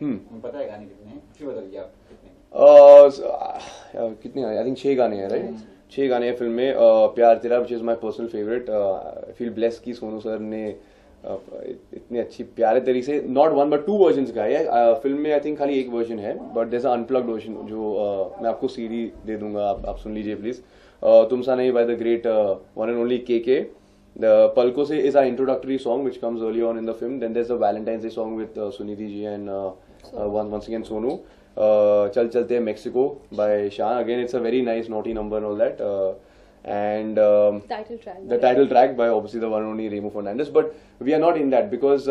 पता है गाने कितने हैं? क्यों बता दीजिए आप कितने? कितने आई थिंक 6 गाने हैं, राइट? 6 गाने हैं फिल्म में। प्यार तेरा which is my personal favourite. I feel bless की सोनू सर ने इतने अच्छी प्यारे तरीके से नॉट वन बट 2 वर्जन गाए हैं। फिल्म में आई थिंक खाली एक वर्जन है, but there is unplugged version जो मैं आपको सीडी दे दूंगा, आप सुन लीजिए प्लीज। तुम सा नहीं by the great one and only के। The Palko Se is our introductory song which comes early on in the film. Then there's the Valentine's Day song with Sunidhi ji and once again Sonu. Chal Chalte Mexico by Shaan. Again, it's a very nice naughty number and all that. And the title track by obviously the one and only Remo Fernandez. But we are not in that because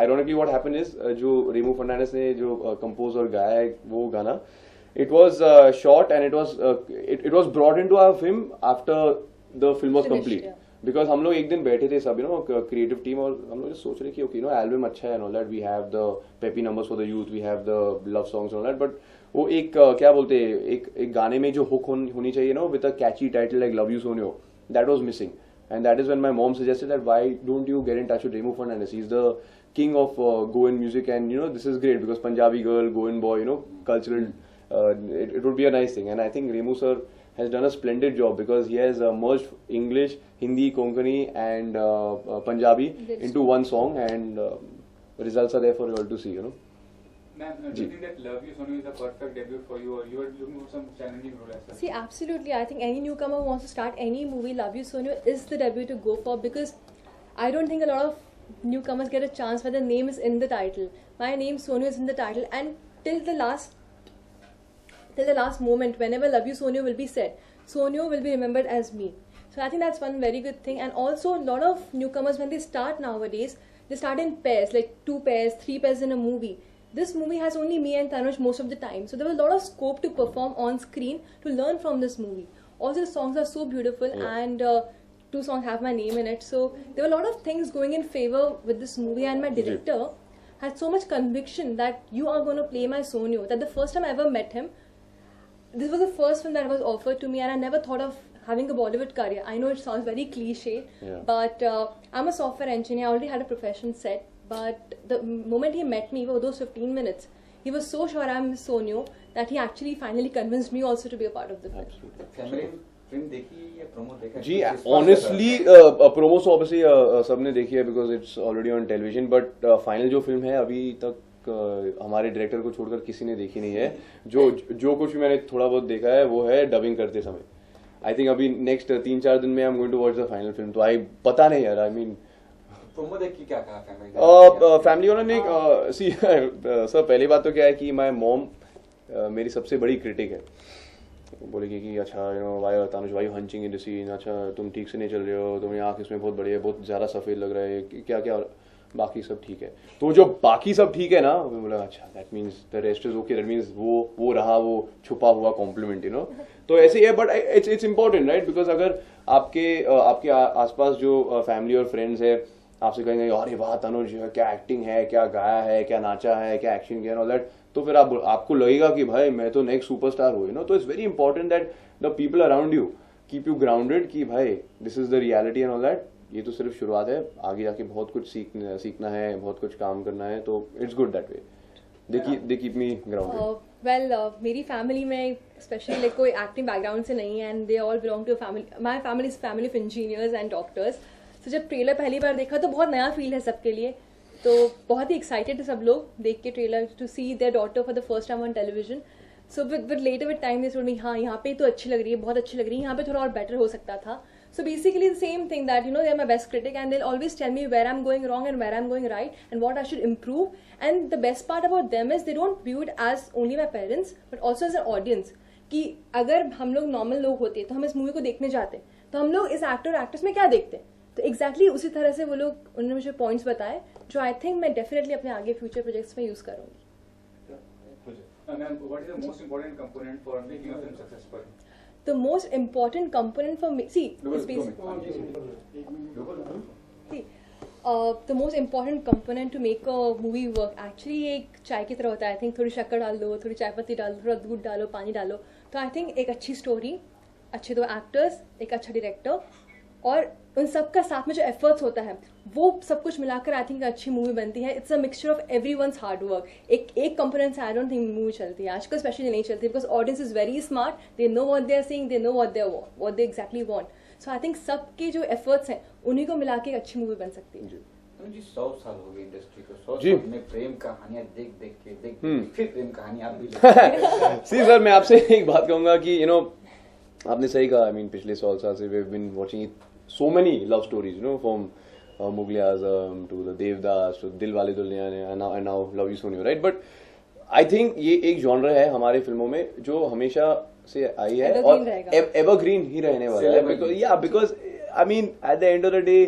ironically what happened is जो Remo Fernandez ने जो compose और गाया है वो गाना, it was shot and it was brought into our film after the film was complete. Yeah. Because हम लोग एक दिन बैठे थे सब क्रिएटिव टीम, और हम लोग सोच रहे कि ओके एल्बम अच्छा है, all that we have the peppy numbers for the youth, we have the love songs all that, but वो एक क्या बोलते हैं, एक गाने में जो हुक होनी चाहिए ना with a catchy title like love you Soniyo, that was missing. And that is when my mom suggested that why don't you get in touch with Remo Fernandez? He's the king of Goan music, and this is great because Punjabi girl, Goan boy, cultural. It would be a nice thing, and I think Remo sir has done a splendid job because he has merged English, Hindi, Konkani, and Punjabi into one song, and results are there for you all to see. Ma'am, do you think that Love You Sonu is a perfect debut for you, or you are looking for some challenging role as such? See, absolutely. I think any newcomer who wants to start any movie, Love You Sonu is the debut to go for, because I don't think a lot of newcomers get a chance where the name is in the title. My name Sonu is in the title, and till the last moment, whenever Love You Sonu will be said, Sonu will be remembered as me. So I think that's one very good thing. And also, a lot of newcomers, when they start nowadays, they start in pairs, like 2 pairs, 3 pairs in a movie. This movie has only me and Tanuj most of the time, so there was a lot of scope to perform on screen to learn from this movie. Also, the songs are so beautiful, and 2 songs have my name in it, so there were a lot of things going in favor with this movie. And my director had so much conviction that you are going to play my Sonyo, that the first time I ever met him, this was the first film that was offered to me, and I never thought of having a Bollywood career. I know it sounds very cliche, but I'm a software engineer. I already had a profession set. But the moment he met me, for those 15 minutes, he was so sure I'm Sonyo that he actually finally convinced me also to be a part of the film. Family film देखी या promo देखा? जी, honestly, promo so obviously सबने देखी है because it's already on television. But final जो film है अभी तक हमारे डायरेक्टर को छोड़कर किसी ने देखी नहीं है. जो कुछ भी मैंने थोड़ा बहुत देखा है वो है डबिंग करते समय. I think अभी next 3-4 दिन में I'm going to watch the final film. तो पता नहीं यार, I mean. प्रोमो देख के क्या कहा फैमिली वालों ने? सी सर, पहली बात तो क्या है कि माय मॉम मेरी सबसे बड़ी क्रिटिक है. बोलेगी कि अच्छा why Tanuj why hunching in the scene, अच्छा तुम ठीक से नहीं चल रहे हो, तुम्हारी आँख इसमें बहुत बड़ी है, बहुत ज़्यादा सफ़ेद लग रहा है, क्या क्या, बाकी सब ठीक है. तो जो बाकी सब ठीक है ना, बोला अच्छा that means the rest is okay, that means वो रहा वो छुपा हुआ कॉम्प्लीमेंट, तो ऐसे ही है. But it's important, right? Because अगर आपके आसपास जो फैमिली और फ्रेंड्स है आपसे कहेंगे अरे वाह तनुज, क्या एक्टिंग है, क्या गाया है, क्या नाचा है, क्या एक्शन किया, ऑल दैट, तो फिर आपको लगेगा कि भाई मैं तो नेक्स्ट सुपरस्टार हूँ. तो it's very important that the people around you keep you grounded कि भाई this is the reality and all that. ये तो सिर्फ शुरुआत है, आगे जाके बहुत कुछ सीखना है, बहुत कुछ काम करना है, तो it's good that way. They keep me grounded. Well, मेरी फैमिली में स्पेशली लाइक कोई एक्टिंग बैकग्राउंड से नहीं है, and they all belong to family. My family is family of engineers and doctors. तो जब ट्रेलर पहली बार देखा तो बहुत नया फील है सबके लिए, तो बहुत ही एक्साइटेड है सब लोग देख के trailer to see their daughter for the first time on television. So with later with time they told me हाँ यहाँ पे तो अच्छी लग रही है, बहुत अच्छी लग रही है, यहाँ पे थोड़ा और बेटर हो सकता था. So basically the same thing that they are my best critic, and they'll always tell me where I'm going wrong and where I'm going right and what I should improve. And the best part about them is they don't view it as only my parents but also as an audience. कि अगर हम लोग normal लोग होते तो हम इस movie को देखने जाते तो हम लोग इस एक्टर एक्ट्रेस में क्या देखते, तो एग्जैक्टली उसी तरह से वो लोग, उन्होंने मुझे पॉइंट्स बताए जो आई थिंक मैं डेफिनेटली अपने आगे फ्यूचर प्रोजेक्ट्स में यूज करूंगी. What is the most important component for making a film successful? The most important component for me, the most important component to make a movie work actually एक चाय की तरह होता है. आई थिंक थोड़ी शक्कर डाल दो, थोड़ी चाय पत्ती डाल दो, थोड़ा दूध डालो, पानी डालो, तो आई थिंक एक अच्छी स्टोरी, अच्छे 2 एक्टर्स, एक अच्छा डायरेक्टर और उन सब का साथ में जो एफर्ट्स होता है वो सब कुछ मिलाकर आई थिंक अच्छी मूवी बनती है. It's a mixture of everyone's hard work. एक कंपोनेंट से आई डोंट थिंक मूवी चलती है आजकल, स्पेशली नहीं चलती, because audience is very smart. They know what they are seeing, they know what they exactly want. So I think सबके जो efforts हैं उन्हीं को मिला के एक अच्छी मूवी बन सकती है. जी 100 साल हो गए इंडस्ट्री को, 100 जी। साल में प्रेम कहानियां देख के फिर प्रेम कहानियां आप भी लिखते सी सर, मैं आपसे एक बात कहूंगा कि आपने सही कहा. आई मीन पिछले 100 साल से we have been watching so many love stories, from Mughal-e Azam to the Devdas to Dilwale Dulhania and now love you Soniyo, right? But I think ये एक जॉनर है हमारे फिल्मों में जो हमेशा से आई है Evergreen और रहेगा. एवरग्रीन ही रहने वाला है. Because I mean at the end of the day,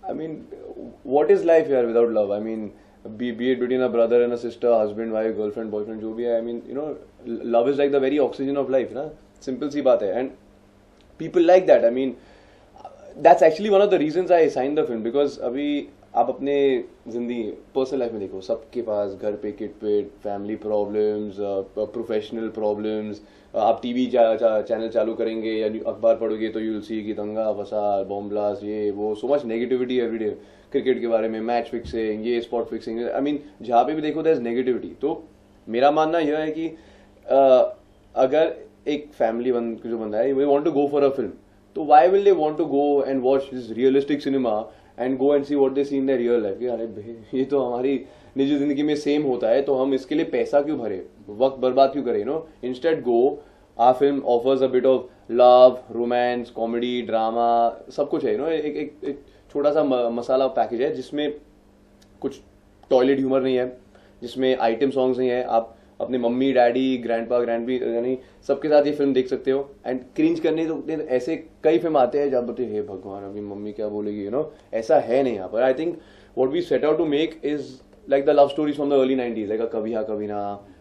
I mean, what is life here without love? I mean, be it between a brother and a sister, husband, wife, girlfriend, boyfriend, जो भी है. I mean, love is like the very oxygen of life, ना? Simple सी बात है. And people like that. I mean, that's actually one of the reasons I signed the film, because अभी आप अपने जिंदगी पर्सनल लाइफ में देखो, सबके पास घर पे किट पिट, फैमिली प्रॉब्लम्स, प्रोफेशनल प्रॉब्लम्स. आप टीवी चैनल चालू करेंगे या अखबार पढ़ोगे तो यूल सी कि दंगा फसाद, बॉम्ब ब्लास्ट, ये वो, so much negativity everyday. Cricket के बारे में, मैच फिक्सिंग, ये स्पॉट फिक्सिंग. आई मीन जहाँ पे भी देखो देयर इज नेगेटिविटी. तो मेरा मानना यह है कि अगर एक फैमिली जो बंदा है, we want to go for a film, तो why will they want to go and watch this realistic cinema and go and see what they see in the real life? अरे ये तो हमारी निजी जिंदगी में सेम होता है, तो हम इसके लिए पैसा क्यों भरे, वक्त बर्बाद क्यों करें? Instead go, our film offers a bit of love, romance, comedy, drama, सब कुछ है. एक छोटा सा मसाला पैकेज है जिसमें कुछ टॉयलेट ह्यूमर नहीं है, जिसमें आइटम सॉन्ग्स नहीं है. आप अपने मम्मी डैडी ग्रैंडपा ग्रैंडपी यानी सबके साथ ये फिल्म देख सकते हो. एंड क्रिंज करने तो ऐसे कई फिल्म आते हैं जब बोलते हे भगवान अभी मम्मी क्या बोलेगी, ऐसा है नहीं यहाँ पर. I think what we set out to make is like the love stories from the early 90s, like a कभी हाँ कभी ना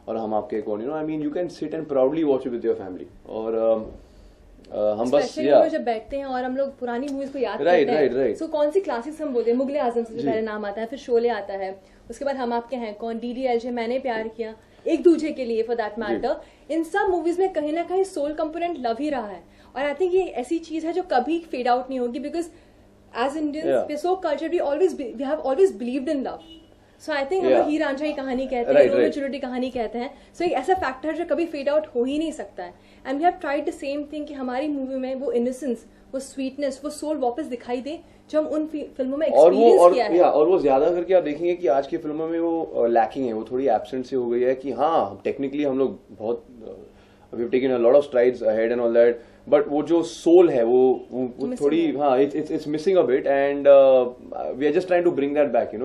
और हम आपके कौन, I mean you can sit and proudly watch it with your family. और हम बस हम जब बैठते हैं और हम लोग पुरानी मूवीज को याद करते हैं, right. सो कौन सी क्लासिक्स हम बोलते हैं, मुगले आजम से पहले नाम आता है, फिर शोले आता है, उसके बाद हम आपके हैं कौन, DDLJ, मैंने प्यार किया, एक दूजे के लिए फॉर दैट मैटर. इन सब मूवीज में कहीं ना कहीं सोल कंपोनेंट लव ही रहा है. और आई थिंक ये ऐसी चीज है जो कभी फेड आउट नहीं होगी, because as Indians we so cultured, we have always believed in love. So I think हम हीर रांझा की कहानी कहते हैं, रोमियो जूलियट की कहानी कहते हैं. सो एक ऐसा फैक्टर है जो कभी फेड आउट हो ही नहीं सकता है. And we have tried the same thing कि हमारी मूवी में वो इनोसेंस, वो स्वीटनेस, वो सोल वापस दिखाई दे जो हम उन फिल्मों में एक्सपीरियंस किया है. और वो ज्यादा करके आप देखेंगे कि आज की फिल्मों में वो लैकिंग है, वो थोड़ी एब्सेंट से हो गई है. कि हाँ टेक्निकली हम लोग बहुत we have taken a lot of strides ahead and all that, but वो जो सोल है वो थोड़ी it's missing a bit. And we are just trying to bring that back.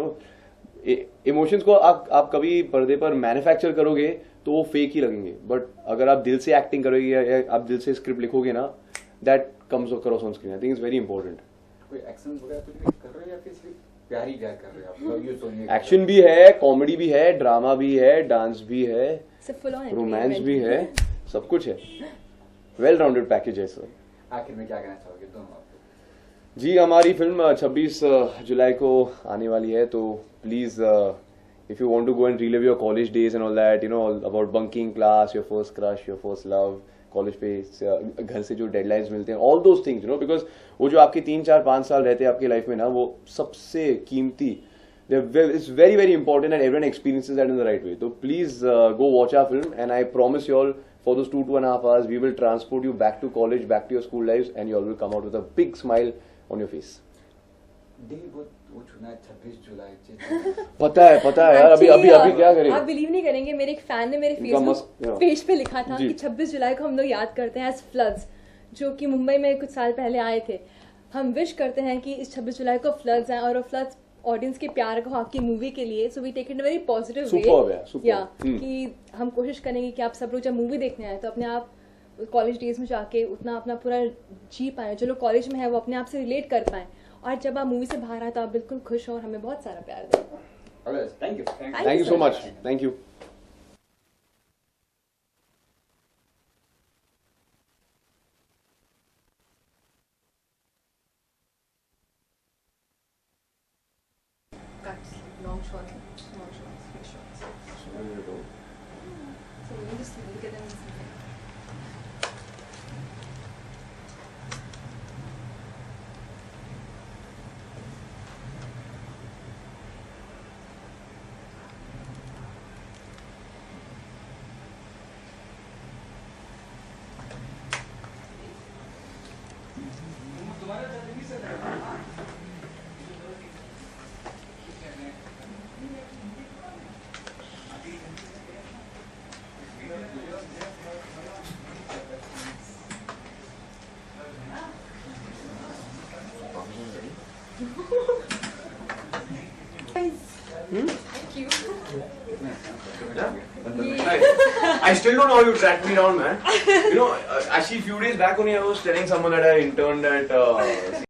Emotions को आप कभी पर्दे पर मैन्युफैक्चर करोगे तो वो फेक ही लगेंगे, बट अगर आप दिल से एक्टिंग करोगे या आप दिल से स्क्रिप्ट लिखोगे ना, that comes across on screen. I think it's very important. कोई एक्शन वगैरह कुछ कर रहे हो या फिर सिर्फ प्यार ही प्यार कर रहे हो आप? लव यू सोनिया एक्शन भी है, कॉमेडी भी है, ड्रामा भी है, डांस भी है, रोमांस भी है, सब कुछ है. वेल राउंडेड पैकेज है सर. आखिर में क्या कहना चाहोगे दोनों आप? जी हमारी फिल्म 26 जुलाई को आने वाली है, तो please if you want to go and relive your college days and all that, about bunking class, your first crush, your first love, college पे घर से जो डेडलाइंस मिलते हैं, ऑल दोज थिंग्स, बिकॉज वो जो आपके 3, 4, 5 साल रहते हैं आपकी लाइफ में ना, वो सबसे कीमती, it's very very important that everyone experiences that in the right way. So please go watch our film, and I promise you all for those 2.5 hours we will transport you back to college, back to your school lives, and you all will come out with a big smile on your face. दिन वो चुना 26 जुलाई. पता है यार. अभी क्या करें, आप बिलीव नहीं करेंगे, मेरे एक फैन ने मेरे फेसबुक पेज पे लिखा था कि 26 जुलाई को हम लोग याद करते हैं एज फ्लड्स, जो कि मुंबई में कुछ साल पहले आए थे. हम विश करते हैं कि इस 26 जुलाई को फ्लड्स आए और वो फ्लड्स ऑडियंस के प्यार को आपकी मूवी के लिए. So we take it very positive way, या कि हम कोशिश करेंगे कि आप सब लोग जब मूवी देखने आए तो अपने आप कॉलेज डेज में जाके उतना अपना पूरा जी पाए, जो लोग कॉलेज में है वो अपने आप से रिलेट कर पाए, और जब आप मूवी से बाहर आए तो आप बिल्कुल खुश हो और हमें बहुत सारा प्यार दें. Thank you so much. Thank you. Long shots, big shots. So you just look at them and see. you. I still don't know how you tracked me down, man. You know, actually, a few days back only, I was telling someone that I interned at